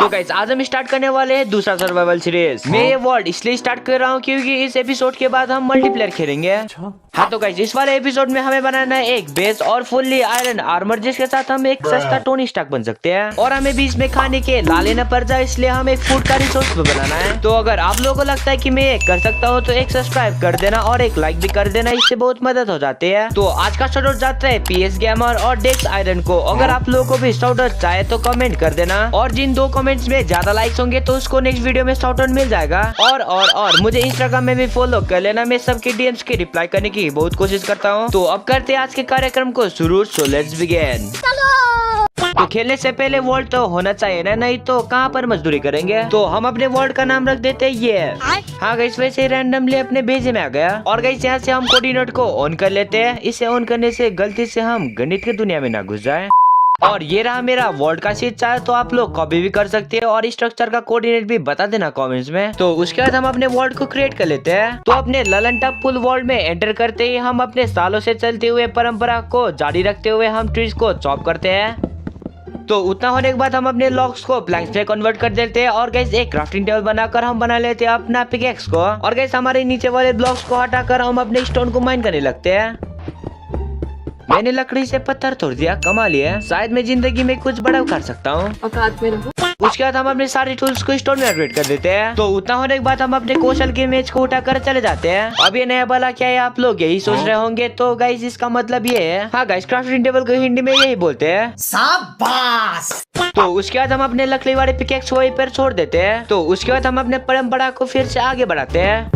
तो गाइस आज हम स्टार्ट करने वाले हैं दूसरा सर्वाइवल सीरीज। मैं ये वर्ल्ड इसलिए स्टार्ट कर रहा हूँ क्योंकि इस एपिसोड के बाद हम मल्टीप्लेयर खेलेंगे। हाँ तो गाइस इस वाले एपिसोड में हमें बनाना है एक बेस और फुल्ली आयरन आर्मर, जिसके साथ हम एक सस्ता टोनी स्टार्क बन सकते हैं। और हमें बीच में खाने के ला लेना पड़ जाए, इसलिए हम एक फूड का रिसोर्स भी बनाना है। तो अगर आप लोगों को लगता है कि मैं ये कर सकता हूँ तो एक सब्सक्राइब कर देना और एक लाइक भी कर देना, इससे बहुत मदद हो जाती है। तो आज का शाउट आउट जाता है पीएस गेमर और डेक्स आयरन को। अगर आप लोगों को भी शाउट आउट चाहे तो कमेंट कर देना, और जिन 2 कमेंट्स में ज्यादा लाइक्स होंगे तो उसको नेक्स्ट वीडियो में शाउट आउट मिल जाएगा। और मुझे इंस्टाग्राम में भी फॉलो कर लेना, मैं सबके डीएम्स की रिप्लाई करने की बहुत कोशिश करता हूँ। तो अब करते हैं आज के कार्यक्रम को शुरू। So let's begin. तो खेलने से पहले वर्ल्ड तो होना चाहिए ना, नहीं तो कहाँ पर मजदूरी करेंगे। तो हम अपने वर्ल्ड का नाम रख देते हैं ये। हाँ गाइस वैसे रैंडमली अपने भेजे में आ गया। और गाइस यहाँ से हम कोऑर्डिनेट को ऑन कर लेते हैं। इसे ऑन करने से गलती से हम गणित की दुनिया में ना घुस जाए। और ये रहा मेरा वर्ल्ड का शीट, चाहे तो आप लोग कॉपी भी कर सकते हैं और स्ट्रक्चर का कोऑर्डिनेट भी बता देना कमेंट्स में। तो उसके बाद हम अपने वर्ल्ड को क्रिएट कर लेते हैं। तो अपने ललन टॉप फुल वर्ल्ड में एंटर करते ही हम अपने सालों से चलते हुए परंपरा को जारी रखते हुए हम ट्रीज को चॉप करते हैं। तो उतना होने के बाद हम अपने लॉक्स को प्लैंक्स में कन्वर्ट कर देते हैं। और गैस एक क्राफ्टिंग टेबल बनाकर हम बना लेते हैं अपना पिकेक्स को। और गैस हमारे नीचे वाले ब्लॉक्स को हटाकर हम अपने स्टोन को माइन करने लगते हैं। मैंने लकड़ी से पत्थर तोड़ दिया, कमाल है। शायद मैं जिंदगी में कुछ बड़ा कर सकता हूँ। उसके बाद हम अपने सारे टूल्स को स्टोन में अपग्रेड कर देते हैं। तो उतना होने के बाद हम अपने कौशल के मैच को उठाकर चले जाते हैं। अब ये नया वाला क्या है आप लोग यही सोच रहे होंगे। तो गाइस इसका मतलब ये है, हाँ गाइस क्राफ्टिंग टेबल को हिंदी में यही बोलते हैं। शाबाश। तो उसके बाद हम अपने लकड़ी वाले पिकेक्स वहीं पर छोड़ देते हैं। तो उसके बाद हम अपने परंपरा को फिर से आगे बढ़ाते हैं।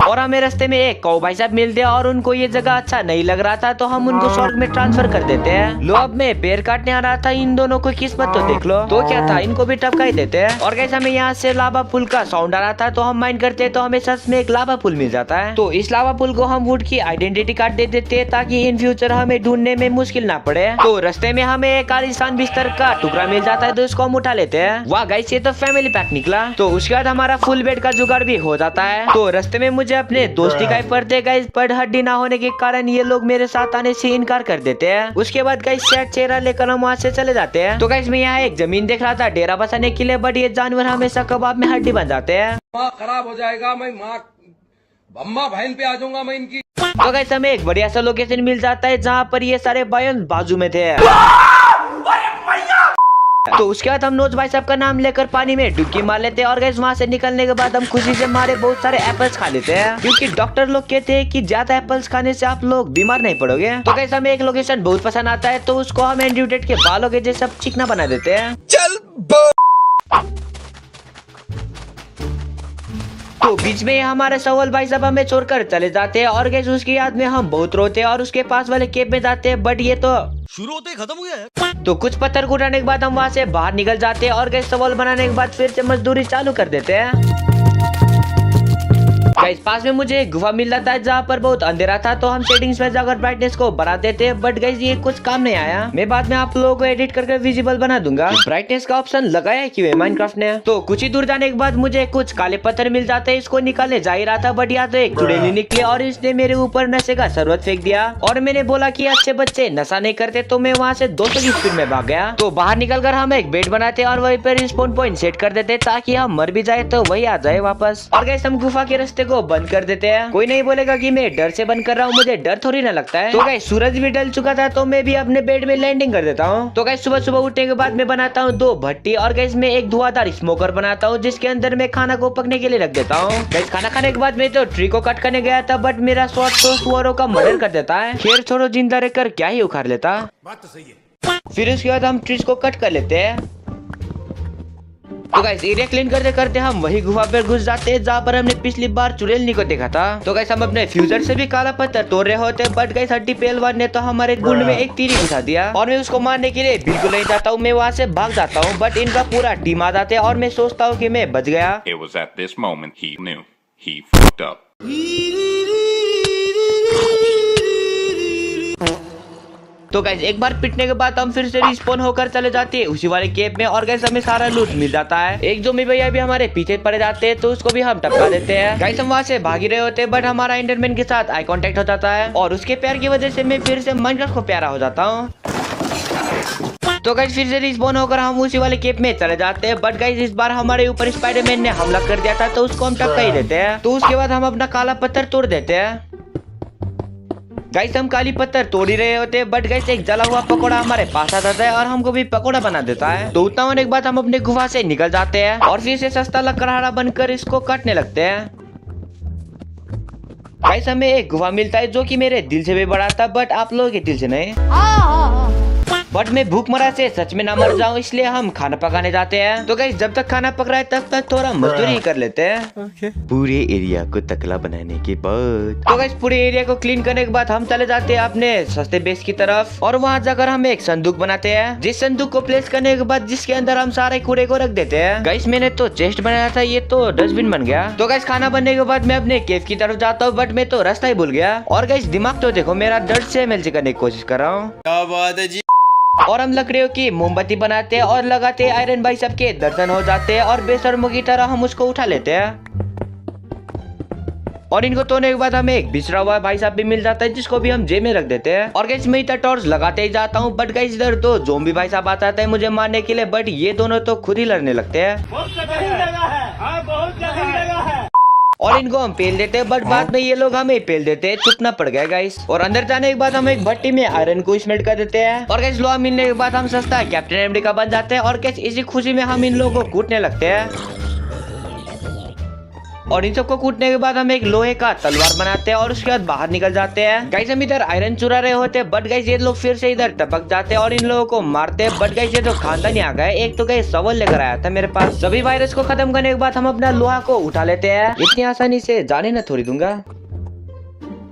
और हमें रास्ते में एक कौ भाई साहब मिलते हैं और उनको ये जगह अच्छा नहीं लग रहा था, तो हम उनको स्वर्ग में ट्रांसफर कर देते हैं। लो अब मैं पेड़ काटने आ रहा था, इन दोनों को किस्मत तो देख लो। तो क्या था, इनको भी टपका ही देते हैं। और कैसे हमें यहाँ से लावा पुल का साउंड आ रहा था, तो हम माइन करते हैं तो हमें सच में एक लावा पुल मिल जाता है। तो इस लावा पुल को हम वुड की आइडेंटिटी कार्ड दे देते हैं ताकि इन फ्यूचर हमें ढूंढने में मुश्किल ना पड़े। तो रास्ते में हमें एक आलिशान बिस्तर का टुकड़ा मिल जाता है, तो इसको हम उठा लेते हैं। वाह गाइस ये तो फैमिली पैक निकला। तो उसके बाद हमारा फुल बेड का जुगाड़ भी हो जाता है। तो रास्ते में मुझे अपने दोस्त दिखाई पड़ते गाइस, पर हड्डी ना होने के कारण ये लोग मेरे साथ आने से इनकार कर देते हैं। उसके बाद गाइस सेट चेहरा लेकर हम वहाँ से चले जाते हैं। तो गाइस मैं यहाँ एक जमीन देख रहा था डेरा बसाने के लिए, बट ये जानवर हमेशा कबाब में हड्डी बन जाते हैं। खराब हो जाएगा, मैं माँ अम्मा बहन पे आ जाऊंगा मैं इनकी। तो गाइस हमें एक बढ़िया सा लोकेशन मिल जाता है जहाँ पर ये सारे बायोन बाजू में थे। तो उसके बाद हम नोज भाई साहब का नाम लेकर पानी में डुबकी मार लेते हैं। और गैस वहाँ से निकलने के बाद हम खुशी से मारे बहुत सारे एप्पल्स खा लेते हैं, क्योंकि डॉक्टर लोग कहते हैं कि ज्यादा एप्पल्स खाने से आप लोग बीमार नहीं पड़ोगे। तो गैस हमें एक लोकेशन बहुत पसंद आता है, तो उसको हम एंड्रयू टेट के बालों के जैसा चिकना बना देते हैं। चल तो बीच में हमारे सवाल भाई साहब हमें छोड़कर चले जाते हैं। और गैस उसकी याद में हम बहुत रोते हैं और उसके पास वाले केव में जाते हैं, बट ये तो शुरू होते खत्म हो गया है। तो कुछ पत्थर को उठाने के बाद हम वहाँ से बाहर निकल जाते हैं और गैस सवाल बनाने के बाद फिर से मजदूरी चालू कर देते हैं। गाइस पास में मुझे एक गुफा मिल जाता है जहाँ पर बहुत अंधेरा था, तो हम सेटिंग्स में जाकर ब्राइटनेस को बढ़ा देते हैं, बट गाइस ये कुछ काम नहीं आया। मैं बाद में आप लोगों को एडिट करके विजिबल बना दूंगा। ब्राइटनेस का ऑप्शन लगाया है कि माइनक्राफ्ट ने। तो कुछ ही दूर जाने के बाद मुझे कुछ काले पत्थर मिल जाते हैं, इसको निकालने जा ही रहा था, बट यहाँ तो एक चुड़ैल निकली और इसने मेरे ऊपर नशे का शरबत फेंक दिया। और मैंने बोला कि अच्छे बच्चे नशा नहीं करते, तो मैं वहाँ से 200 की स्पीड में भाग गया। तो बाहर निकल कर हम एक बेड बनाते और वहीं पर रिस्पॉन पॉइंट सेट कर देते ताकि हम मर भी जाए तो वही आ जाए वापस। और गाइस हम गुफा के रास्ते को बंद कर देते हैं। कोई नहीं बोलेगा कि मैं डर से बंद कर रहा हूँ, मुझे डर थोड़ी ना लगता है। तो गाइस सूरज भी ढल चुका था, तो मैं भी अपने बेड में लैंडिंग कर देता हूँ। तो गाइस सुबह सुबह उठने के बाद मैं बनाता हूँ 2 भट्टी, और गाइस मैं एक धुआंधार स्मोकर बनाता हूँ जिसके अंदर मैं खाना को पकने के लिए रख देता हूँ। गाइस खाना खाने के बाद मैं तो ट्री को कट करने गया था, बट मेरा शॉर्ट तो सुअरों का मर्डर कर देता है। खैर छोड़ो, जिंदा रहकर क्या ही उखाड़ लेता। बात तो सही है। फिर उसके बाद हम ट्रीज को कट कर लेते हैं। तो गाइस एरिया क्लीन करते करते हम वही गुफा पर घुस जाते हैं जहाँ पर हमने पिछली बार चुड़ैल को देखा था। तो गाइस हम अपने फ्यूजर से भी काला पत्थर तोड़ रहे होते, बट गाइस हड्डी पहलवान ने तो हमारे गुंड में एक तीर घुसा दिया और मैं उसको मारने के लिए बिल्कुल नहीं चाहता हूँ। मैं वहाँ से भाग जाता हूँ, बट इनका पूरा टीम आ जाते हैं और मैं सोचता हूँ कि मैं बच गया। It was at this moment he knew he fucked up. तो गाइस एक बार पिटने के बाद हम फिर से रिस्पॉन होकर चले जाते हैं उसी वाले केव में। और गाइस हमें सारा लूट मिल जाता है। एक ज़ॉम्बी भैया भी हमारे पीछे पड़ जाते हैं, तो उसको भी हम टपका देते हैं। गाइस हम वहाँ से भाग रहे होते हैं, बट हमारा एंडरमैन के साथ आई कांटेक्ट हो जाता है और उसके प्यार की वजह से मैं फिर से माइनक्राफ्ट को प्यारा हो जाता हूँ। तो गाइस फिर से रिस्पॉन होकर हम उसी वाले केप में चले जाते हैं। बट गाइस इस बार हमारे ऊपर स्पाइडरमैन ने हमला कर दिया था, तो उसको हम टपका ही देते हैं। तो उसके बाद हम अपना काला पत्थर तोड़ देते हैं। गाइस हम काली पत्थर तोड़ ही रहे होते हैं, बट गाइस एक जला हुआ पकोड़ा हमारे पास आ जाता है और हमको भी पकोड़ा बना देता है। तो उतना होने के बाद हम अपने गुफा से निकल जाते हैं और फिर से सस्ता लकड़हारा बनकर इसको काटने लगते हैं। गाइस हमें एक गुफा मिलता है जो कि मेरे दिल से भी बड़ा था, बट आप लोगों के दिल से नहीं। बट मैं भूख मरा से सच में ना मर जाऊं, इसलिए हम खाना पकाने जाते हैं। तो गाइस जब तक खाना पक रहा है तब तक थोड़ा मजदूरी कर लेते हैं। पूरे एरिया को तकला बनाने के बाद तो गाइस पूरे एरिया को क्लीन करने के बाद हम चले जाते हैं अपने सस्ते बेस की तरफ और वहाँ जाकर हम एक संदूक बनाते हैं। जिस संदूक को प्लेस करने के बाद जिसके अंदर हम सारे कूड़े को रख देते हैं। गाइस मैंने तो चेस्ट बनाया था, ये तो डस्टबिन बन गया। तो गाइस खाना बनने के बाद मैं अपने केव की तरफ जाता हूँ, बट मैं तो रास्ता ही भूल गया। और गाइस दिमाग तो देखो मेरा डर से एमएलसी करने की कोशिश कर रहा हूँ। क्या बात है जी। और हम लकड़ियों की मोमबत्ती बनाते हैं और लगाते हैं। आयरन भाई सबके दर्शन हो जाते हैं और बेशर्मों की तरह हम उसको उठा लेते हैं। और इनको तोड़ने के बाद हमें एक बिछड़ा हुआ भाई साहब भी मिल जाता है, जिसको भी हम जेब में रख देते हैं। और गाइस मैं इतना टॉर्च लगाते ही जाता हूँ, बट गाइस इधर तो ज़ोंबी भाई साहब आता है मुझे मारने के लिए, बट ये दोनों तो खुद ही लड़ने लगते हैं। और इनको हम पेल देते हैं, बट बाद में ये लोग हमें पेल देते हैं। चुपना पड़ गया गाइस। और अंदर जाने के बाद हम एक भट्टी में आयरन को स्मेल्ट कर देते हैं। और गाइस लोहा मिलने के बाद हम सस्ता कैप्टन अमेरिका बन जाते हैं। और गाइस इसी खुशी में हम इन लोगों को कूटने लगते हैं। और इन सबको कूटने के बाद हम एक लोहे का तलवार बनाते हैं और उसके बाद बाहर निकल जाते हैं। गाइस हम इधर आयरन चुरा रहे होते हैं, बट गाइस ये लोग फिर से इधर टपक जाते हैं और इन लोगों को मारते हैं। बट गाइस ये तो खानदानी आ गए। एक तो गाइस सवाल लेकर आया था मेरे पास। सभी वायरस को खत्म करने के बाद हम अपना लोहा को उठा लेते हैं। इतनी आसानी से जाने न थोड़ी दूंगा।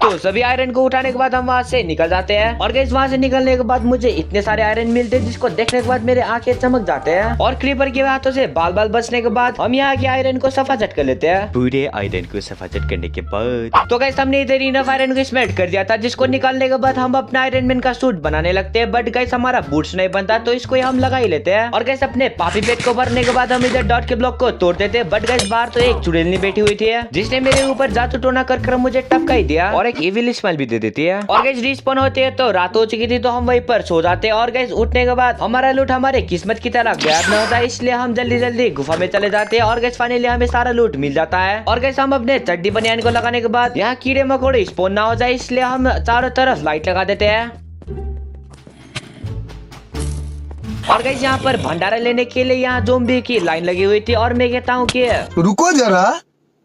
तो सभी आयरन को उठाने के बाद हम वहाँ से निकल जाते हैं। और गाइस वहाँ से निकलने के बाद मुझे इतने सारे आयरन मिलते हैं, जिसको देखने के बाद मेरे आंखें चमक जाते हैं। और क्रीपर के हाथों से बाल बाल बचने के बाद हम यहाँ के आयरन को सफाचट कर लेते हैं। पूरे आयरन को सफाचट करने के बाद तो गाइस हमने इधर इनफ आयरन को स्मेल्ट कर दिया था, जिसको निकालने के बाद हम अपना आयरन मैन का सूट बनाने लगते हैं। बट गाइस हमारा बूट्स नहीं बनता, तो इसको हम लगा ही लेते हैं। और गाइस अपने पापी पेट को भरने के बाद हम इधर डॉट के ब्लॉक को तोड़ देते हैं। बट गाइस बाहर तो एक चुड़ैलनी बैठी हुई थी, जिसने मेरे ऊपर जादू टोना कर मुझे टपका ही दिया और एक इविल स्माइल भी दे देती है। और गाइस रिस्पॉन होते हैं तो रात हो चुकी थी, तो हम वहीं पर सो जाते हैं। और गाइस उठने के बाद हमारा लूट हमारे किस्मत की तरह गायब न होता है, इसलिए हम जल्दी जल्दी गुफा में चले जाते हैं। और गाइस फाइनली हमें सारा लूट मिल जाता है। और गाइस हम अपने चड्डी बनियान को लगाने के बाद यहाँ कीड़े मकोड़े स्पॉन ना हो जाए, इसलिए हम चारों तरफ लाइट लगा देते हैं। और गाइस यहाँ पर भंडारा लेने के लिए यहाँ ज़ोंबी की लाइन लगी हुई थी, और मैं कहता हूँ कि रुको जरा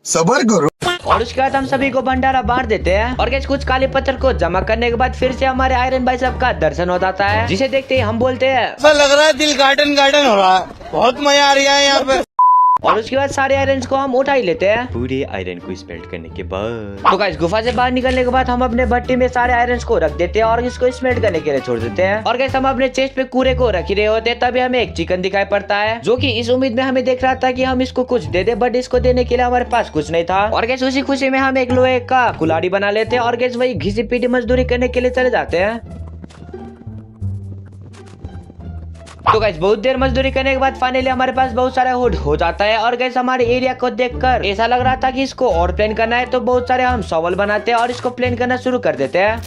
सबर करो। और उसके बाद हम सभी को भंडारा बांट देते हैं। और गाइस कुछ काले पत्थर को जमा करने के बाद फिर से हमारे आयरन भाई साहब का दर्शन हो जाता है, जिसे देखते ही हम बोलते हैं ऐसा लग रहा है दिल गार्डन गार्डन हो रहा है, बहुत मजा आ रहा है यहाँ पे। और उसके बाद सारे आयरन को हम उठा ही लेते हैं, पूरे आयरन को स्मेल्ट करने के बाद। तो गाइस गुफा से बाहर निकलने के बाद हम अपने भट्टी में सारे आयरन को रख देते हैं और इसको स्मेल्ट करने के लिए छोड़ देते हैं। और गाइस हम अपने चेस्ट पे कूड़े को रख ही रहे होते हैं, तभी हमें एक चिकन दिखाई पड़ता है, जो कि इस उम्मीद में हमें देख रहा था कि हम इसको कुछ दे दे, बट इसको देने के लिए हमारे पास कुछ नहीं था। और गाइस उसी खुशी में हम एक लोहे का कुल्हाड़ी बना लेते हैं और गाइस वही घिसी पीटी मजदूरी करने के लिए चले जाते हैं। तो गाइस बहुत देर मजदूरी करने के बाद फाइनली हमारे पास बहुत सारा वुड हो जाता है। और गाइस हमारे एरिया को देखकर ऐसा लग रहा था कि इसको और प्लेन करना है, तो बहुत सारे हम शॉवल बनाते हैं और इसको प्लेन करना शुरू कर देते हैं।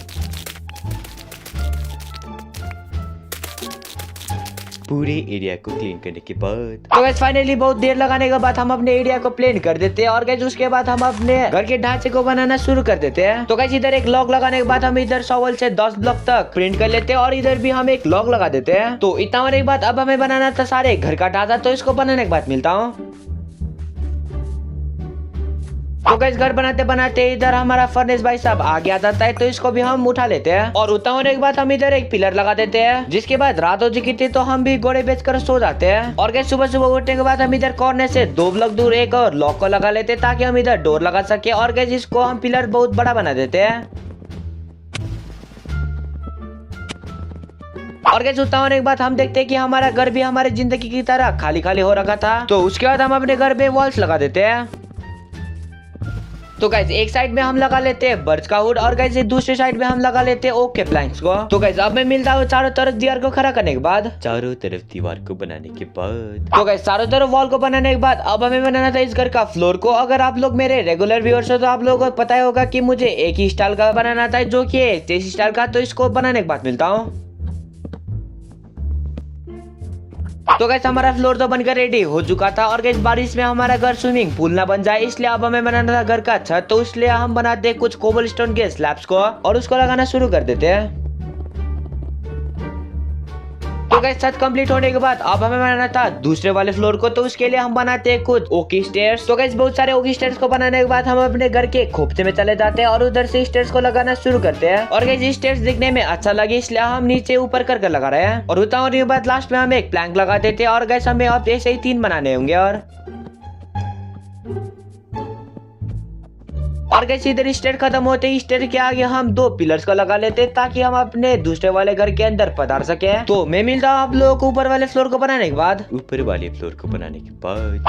पूरे एरिया को क्लीन करने के बाद तो गाइस फाइनली बहुत देर लगाने के बाद हम अपने एरिया को प्लेन कर देते हैं। और गाइस उसके बाद हम अपने घर के ढांचे को बनाना शुरू कर देते हैं। तो गाइस इधर एक लॉक लगाने के बाद हम इधर शॉवल से 10 ब्लॉक तक प्रिंट कर लेते हैं और इधर भी हम एक लॉक लगा देते हैं। तो इतना होने के बाद अब हमें बनाना था सारे घर का ढांचा, तो इसको बनाने के बाद मिलता हूँ। तो गाइस घर बनाते बनाते इधर हमारा फर्नेस भाई साहब आगे आ जाता है, तो इसको भी हम उठा लेते हैं। और उतना होने के बाद हम इधर एक पिलर लगा देते हैं, जिसके बाद रात हो चुकी थी, तो हम भी घोड़े बेचकर सो जाते हैं। और गाइस सुबह सुबह उठने के बाद हम इधर कॉर्नर से 2 ब्लॉक दूर एक और लॉक को लगा लेते हैं, ताकि हम इधर डोर लगा सके। और गाइस इसको हम पिलर बहुत बड़ा बना देते हैं। और गाइस उतना होने के बाद हम देखते हैं कि हमारा घर भी हमारे जिंदगी की तरह खाली खाली हो रखा था, तो उसके बाद हम अपने घर पे वॉल्स लगा देते हैं। तो गाइस एक साइड में हम लगा लेते हैं बर्च का वुड और गाइस दूसरे साइड में हम लगा लेते हैं ओक के प्लैंक्स को। तो गाइस अब मैं मिलता हूँ चारों तरफ दीवार को खड़ा करने के बाद, चारों तरफ दीवार को बनाने के बाद तो गाइस चारों तरफ वॉल को बनाने के बाद अब हमें बनाना था इस घर का फ्लोर को। अगर आप लोग मेरे रेगुलर व्यूअर्स हो तो आप लोगों को पता होगा कि मुझे एक ही स्टाइल का बनाना था, जो कि स्टाइल का। तो इसको बनाने के बाद मिलता हूँ। तो गैस हमारा फ्लोर तो बनकर रेडी हो चुका था और गैस बारिश में हमारा घर स्विमिंग पूल ना बन जाए इसलिए अब हमें बनाना था घर का छत। तो इसलिए हम बनाते हैं कुछ कोबलस्टोन के स्लैब्स को और उसको लगाना शुरू कर देते हैं। तो गैस छत कंप्लीट होने के बाद अब हमें बनाना था दूसरे वाले फ्लोर को। तो उसके लिए हम बनाते हैं कुछ ओकी स्टेयर्स। तो गैस बहुत सारे ओकी स्टेयर्स को बनाने के बाद हम अपने घर के खोपचे में चले जाते हैं और उधर से स्टेयर्स को लगाना शुरू करते हैं। और गैस स्टेयर्स दिखने में अच्छा लगे इसलिए हम नीचे ऊपर कर लगा रहे हैं। और उतना होने के बाद लास्ट में हम एक प्लैंक लगा देते हैं और गैस हमें अब ऐसे ही 3 बनाने होंगे। और गैस इधर स्टेयर खत्म होते ही स्टेयर के आगे हम 2 पिलर्स को लगा लेते हैं ताकि हम अपने दूसरे वाले घर के अंदर पधार सके। तो मैं मिलता हूँ आप लोगों को ऊपर वाले फ्लोर को बनाने के बाद।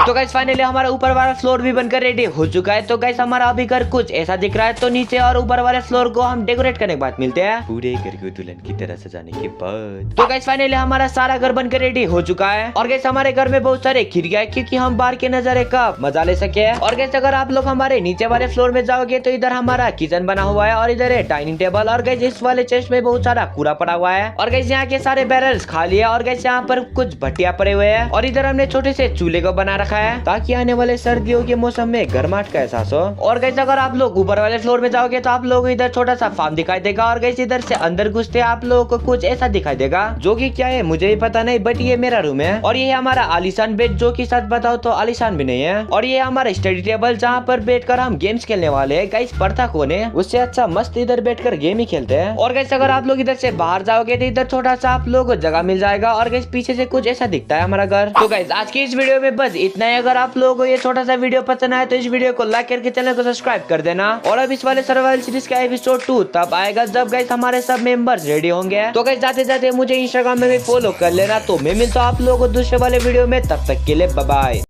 तो गैस फाइनली हमारा ऊपर वाला फ्लोर भी बनकर रेडी हो चुका है। तो गैस हमारा अभी घर कुछ ऐसा दिख रहा है। तो नीचे और ऊपर वाले फ्लोर को हम डेकोरेट करने के बाद मिलते हैं पूरे घर को दुल्हन की तरह सजाने के बाद। तो गैस फाइनली हमारा सारा घर बनकर रेडी हो चुका है। और गैस हमारे घर में बहुत सारे खिड़कियां है क्योंकि हम बाहर के नजारे का मजा ले सके। और गैस अगर आप लोग हमारे नीचे वाले फ्लोर में जाओगे तो इधर हमारा किचन बना हुआ है और इधर है डाइनिंग टेबल। और गैस इस वाले चेस्ट में बहुत सारा कूड़ा पड़ा हुआ है। और गैस यहाँ के सारे बैरल्स खाली है। और गैस यहाँ पर कुछ भट्टियां पड़े हुए हैं। और इधर हमने छोटे से चूल्हे को बना रखा है ताकि आने वाले सर्दियों के मौसम में गर्माहट का एहसास हो। और गैस अगर आप लोग ऊपर वाले फ्लोर में जाओगे तो आप लोगों को इधर छोटा सा फार्म दिखाई देगा। और गैस इधर से अंदर घुसते आप लोगों को कुछ ऐसा दिखाई देगा जो कि क्या है मुझे भी पता नहीं, बट ये मेरा रूम है। और ये हमारा आलीशान बेड जो कि सच बताओ तो आलीशान भी नहीं है। और ये हमारा स्टडी टेबल जहाँ पर बैठकर हम गेम्स खेलने वाले हैं। गैस पढ़ता कौन है, उससे अच्छा मस्त इधर बैठकर गेम ही खेलते हैं। और गैस अगर आप लोग इधर से बाहर जाओगे तो इधर छोटा सा आप लोगों को जगह मिल जाएगा। और गैस पीछे से कुछ ऐसा दिखता है हमारा घर। तो गैस आज की इस वीडियो में बस इतना ही। अगर आप लोगों को ये छोटा सा वीडियो पसंद आए तो इस वीडियो को लाइक करके चैनल को सब्सक्राइब कर देना। और अब इस वाले सर्वाइवल सीरीज का एपिसोड 2 तब आएगा जब गैस हमारे सब मेंबर्स रेडी होंगे। तो गैस जाते जाते मुझे इंस्टाग्राम में भी फॉलो कर लेना। तो मैं मिलता हूँ आप लोगों को दूसरे वाले वीडियो में, तब तक के लिए बाय बाय।